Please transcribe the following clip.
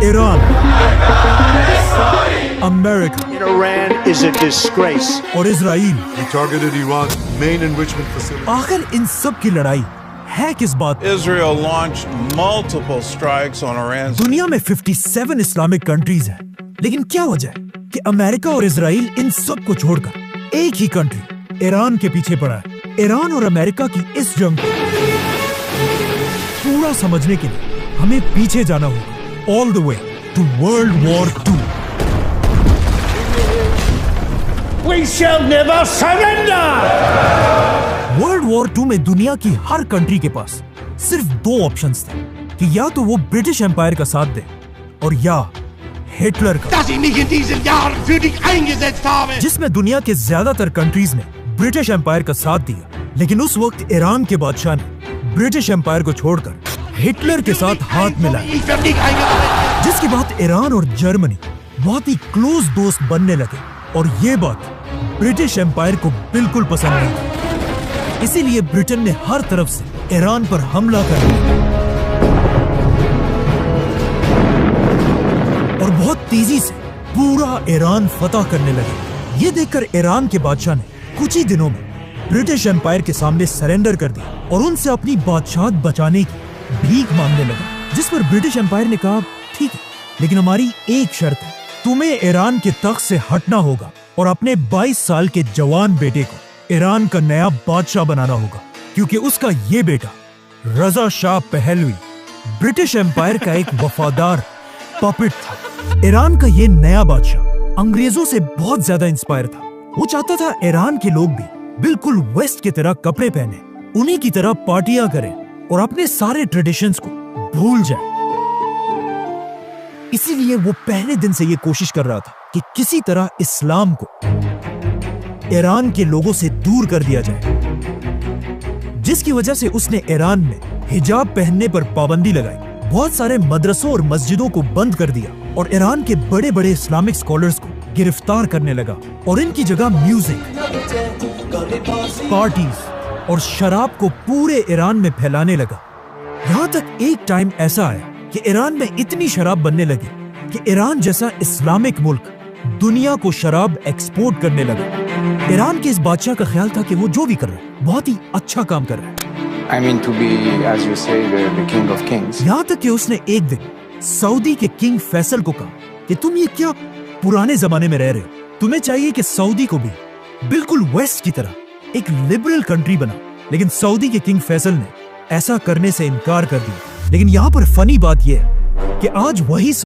Iran, America, Iran is a disgrace. और Israel. He targeted Iran's main enrichment facility. आखिर इन सब की लड़ाई है किस बात पर? Israel launched multiple strikes on Iran. दुनिया में 57 इस्लामिक कंट्रीज हैं, लेकिन क्या वजह है कि अमेरिका और इजराइल इन सब को छोड़कर एक ही कंट्री ईरान के पीछे पड़ा है? ईरान और अमेरिका की इस जंग को पूरा समझने के लिए हमें पीछे जाना होगा, all the way to World War 2। We shall never surrender. World War 2 में दुनिया की हर कंट्री के पास सिर्फ दो ऑप्शंस थे कि या तो वो ब्रिटिश एम्पायर का साथ दे और या हिटलर का, Dass ich nicht in diesen Jahren für dich eingesetzt habe. जिसमें दुनिया के ज्यादातर कंट्रीज ने ब्रिटिश एम्पायर का साथ दिया। लेकिन उस वक्त ईरान के बादशाह ने ब्रिटिश एम्पायर को छोड़कर हिटलर के साथ हाथ मिलाया, Ich werde nicht eingesetzt. जिसके बाद ईरान और जर्मनी बहुत ही क्लोज दोस्त बनने लगे और ये बात ब्रिटिश एम्पायर को बिल्कुल पसंद नहीं थी। इसीलिए ब्रिटेन ने हर तरफ से ईरान पर हमला कर दिया और बहुत तेजी से पूरा ईरान फतह करने लगे। ये देखकर ईरान के बादशाह ने कुछ ही दिनों में ब्रिटिश एम्पायर के सामने सरेंडर कर दिया और उनसे अपनी बादशाहत बचाने की भीख मांगने लगा, जिस पर ब्रिटिश एम्पायर ने कहा ठीक है, लेकिन हमारी एक शर्त है, तुम्हें ईरान के तख्त से हटना होगा और अपने 22 साल के जवान बेटे को ईरान का नया बादशाह बनाना होगा, क्योंकि उसका ये बेटा रजा शाह पहलवी ब्रिटिश एम्पायर का एक वफादार पपेट था। ईरान का ये नया बादशाह अंग्रेजों से बहुत ज्यादा इंस्पायर था। वो चाहता था ईरान के लोग भी बिल्कुल वेस्ट की तरह कपड़े पहने, उन्हीं की तरह पार्टियां करें और अपने सारे ट्रेडिशंस को भूल जाए। इसीलिए वो पहले दिन से ये कोशिश कर रहा था कि किसी तरह इस्लाम को ईरान के लोगों से दूर कर दिया जाए, जिसकी वजह से उसने ईरान में हिजाब पहनने पर पाबंदी लगाई, बहुत सारे मदरसों और मस्जिदों को बंद कर दिया और ईरान के बड़े बड़े इस्लामिक स्कॉलर्स को गिरफ्तार करने लगा और इनकी जगह म्यूजिक, पार्टीज और शराब को पूरे ईरान में फैलाने लगा। यहाँ तक एक टाइम ऐसा आया कि ईरान में इतनी शराब बनने लगी कि ईरान जैसा इस्लामिक मुल्क दुनिया को शराब एक्सपोर्ट करने लगा। ईरान के इस बादशाह का ख्याल था कि वो जो भी कर रहा है बहुत ही अच्छा काम कर रहा है। I mean to be, as you say, the king of kings. यहाँ तक कि उसने एक दिन सऊदी के किंग फैसल को कहा कि तुम ये क्या पुराने जमाने में रह रहे हो, तुम्हें चाहिए कि सऊदी को भी बिल्कुल वेस्ट की तरह एक लिबरल कंट्री बना। लेकिन सऊदी के किंग फैसल ने ऐसा करने से इनकार कर दिया। लेकिन यहाँ पर फनी बात यह है कि आज वही